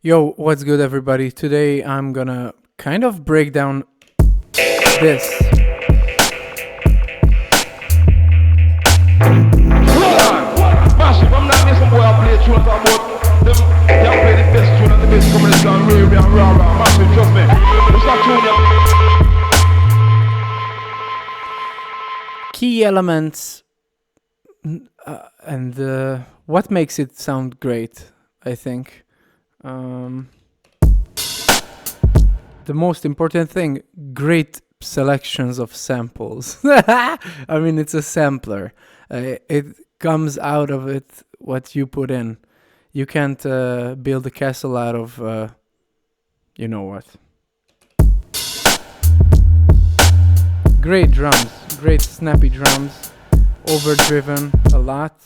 Yo, what's good, everybody? Today I'm gonna kind of break down this. Massive, I'm not missing boy, I play tunes about them. They play the best tune and the best coming to sound real and raw. Massive, trust me. It's not tune Key elements and what makes it sound great, I think. The most important thing, great selections of samples. I mean, it's a sampler. It comes out of it what you put in. You can't build a castle out of you know what. Great drums, great snappy drums, overdriven a lot,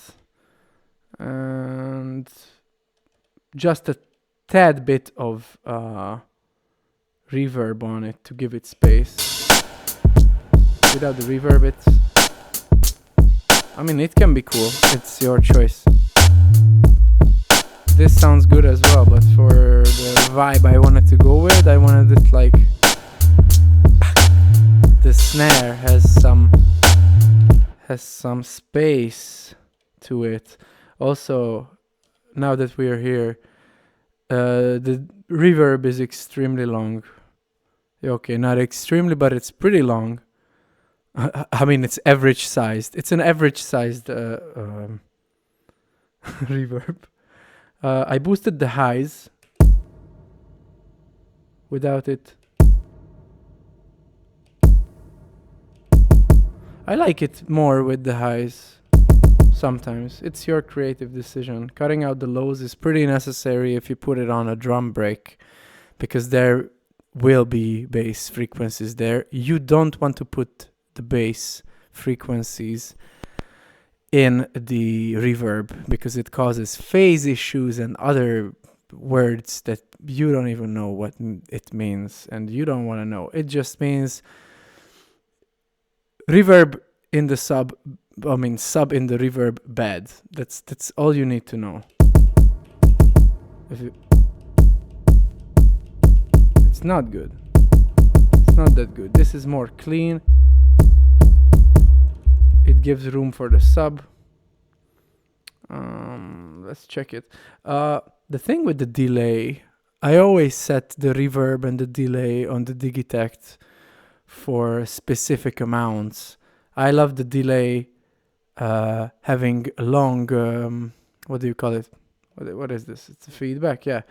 and just a tad bit of reverb on it to give it space. Without the reverb, I mean, it can be cool. It's your choice. This sounds good as well, but for the vibe I wanted to go with, I wanted it like the snare has some space to it. Also, now that we are here, the reverb is extremely long. Okay, not extremely, but it's pretty long. I mean, it's average sized. It's an average sized reverb. I boosted the highs. Without it, I like it more with the highs. Sometimes it's your creative decision. Cutting out the lows is pretty necessary if you put it on a drum break, because there will be bass frequencies there. You don't want to put the bass frequencies in the reverb because it causes phase issues and other words that you don't even know what it means, and you don't want to know. It just means reverb in the sub in the reverb bad. That's all you need to know. It's not good. It's not that good. This is more clean. It gives room for the sub. Let's check it. The thing with the delay, I always set the reverb and the delay on the Digitakt for specific amounts. I love the delay having a long, what do you call it? What is this? It's a feedback, yeah.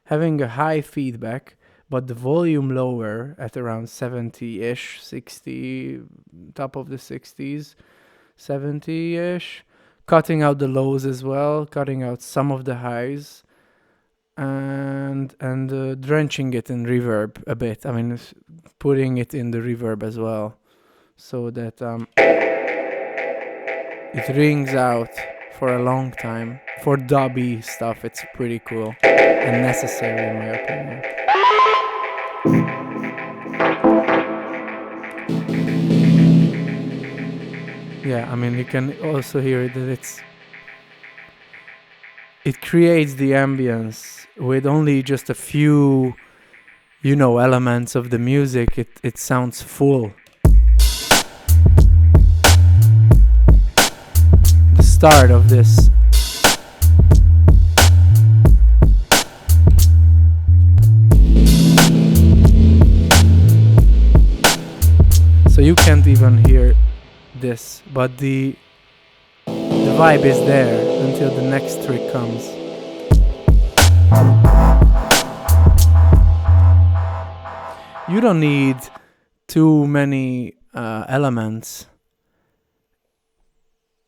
Having a high feedback, but the volume lower at around 70-ish, 60, top of the 60s, 70-ish. Cutting out the lows as well, cutting out some of the highs, and drenching it in reverb a bit. I mean, putting it in the reverb as well, so that it rings out for a long time. For dubby stuff, it's pretty cool and necessary in my opinion. Yeah, I mean, you can also hear that it creates the ambience with only just a few, elements of the music. It sounds full. The start of this. So you can't even hear this, but the vibe is there until the next trick comes. You don't need too many elements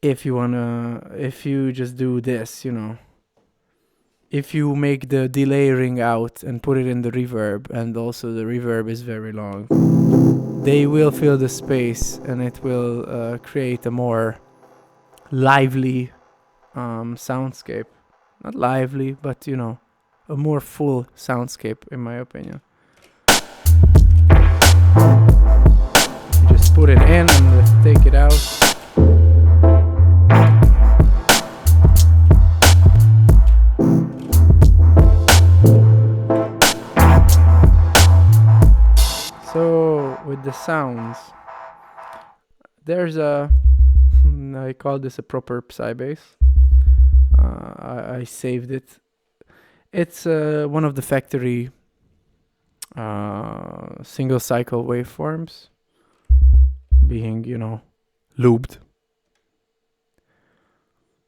if you just do this, If you make the delay ring out and put it in the reverb, and also the reverb is very long, they will fill the space, and it will create a more lively soundscape. Not lively, but a more full soundscape, in my opinion. You just put it in and let's take it out. the sounds. There's a I call this a proper Psy bass. I saved it. It's one of the factory single cycle waveforms being, looped.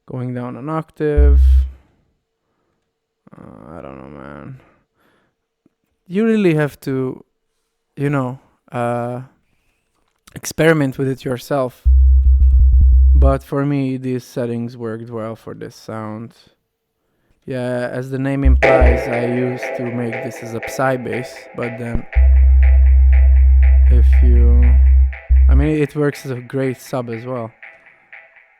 Going down an octave. I don't know, man. You really have to, experiment with it yourself. But for me, these settings worked well for this sound. Yeah, as the name implies, I used to make this as a Psy bass, but then it works as a great sub as well,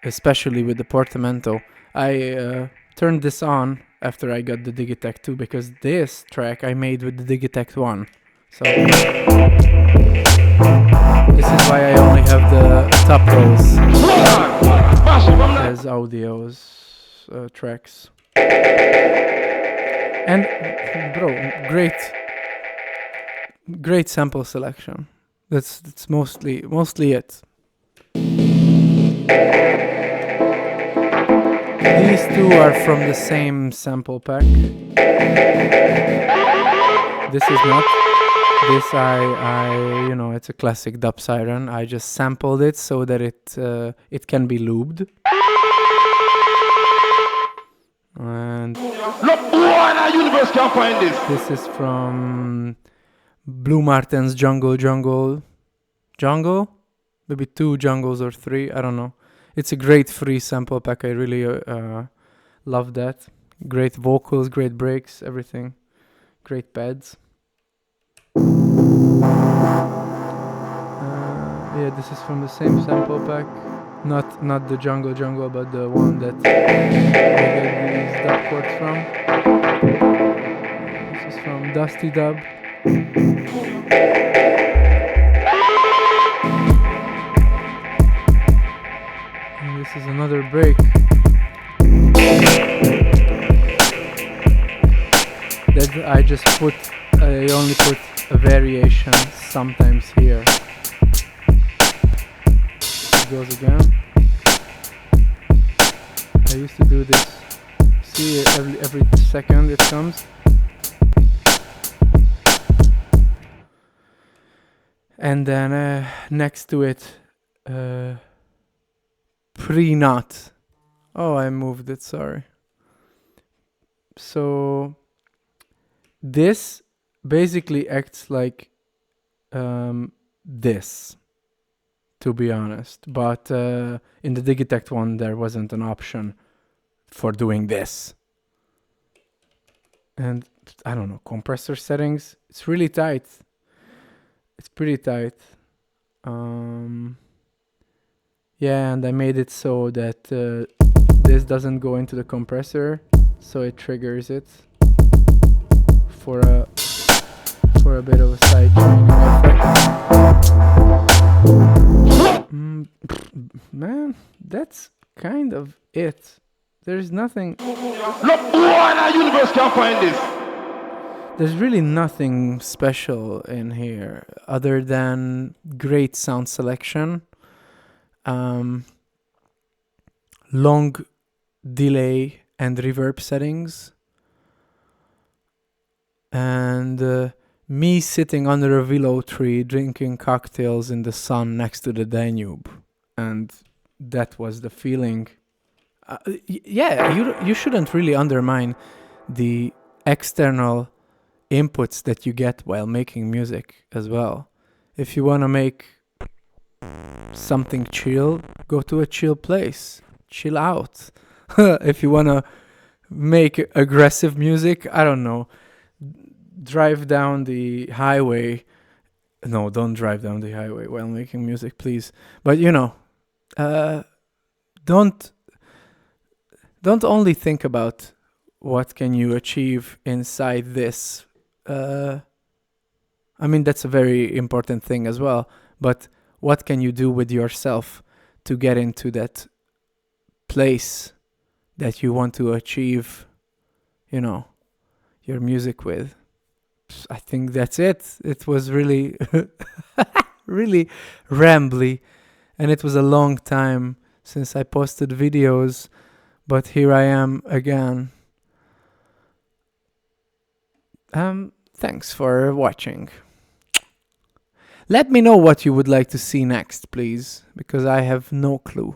especially with the portamento. I turned this on after I got the Digitakt 2 because this track I made with the Digitakt 1. So this is why I only have the top rows as audios tracks. And bro, great sample selection. That's mostly it. These two are from the same sample pack. This is not. This it's a classic dub siren. I just sampled it so that it can be looped. And Look, boy, in our universe can't find this. This is from Blue Martin's Jungle. Maybe 2 jungles or 3, I don't know. It's a great free sample pack. I really love that. Great vocals, great breaks, everything. Great pads. This is from the same sample pack. Not the jungle, but the one that I get these dub chords from. This is from Dusty Dub. And this is another break. That I only put a variation sometimes here. It goes again. I used to do this. See, every second it comes. And then next to it, pre-nut. Oh, I moved it, sorry. So this basically acts like this, to be honest. But in the Digitakt one, there wasn't an option for doing this. And I don't know, compressor settings, it's really tight. It's pretty tight. Yeah, and I made it so that this doesn't go into the compressor, so it triggers it for a bit of a side chaining effect. Man, that's kind of it. There's nothing. Look, boy, in our universe can't find this. There's really nothing special in here other than great sound selection, long delay and reverb settings, and me sitting under a willow tree drinking cocktails in the sun next to the Danube. And that was the feeling. You shouldn't really undermine the external inputs that you get while making music as well. If you want to make something chill, go to a chill place, chill out. If you want to make aggressive music, I don't know, drive down the highway. No, don't drive down the highway while making music, please. But don't only think about what can you achieve inside this. That's a very important thing as well, but what can you do with yourself to get into that place that you want to achieve, your music with? I think that's it. It was really really rambly, and it was a long time since I posted videos, but here I am again. Thanks for watching. Let me know what you would like to see next, please, because I have no clue.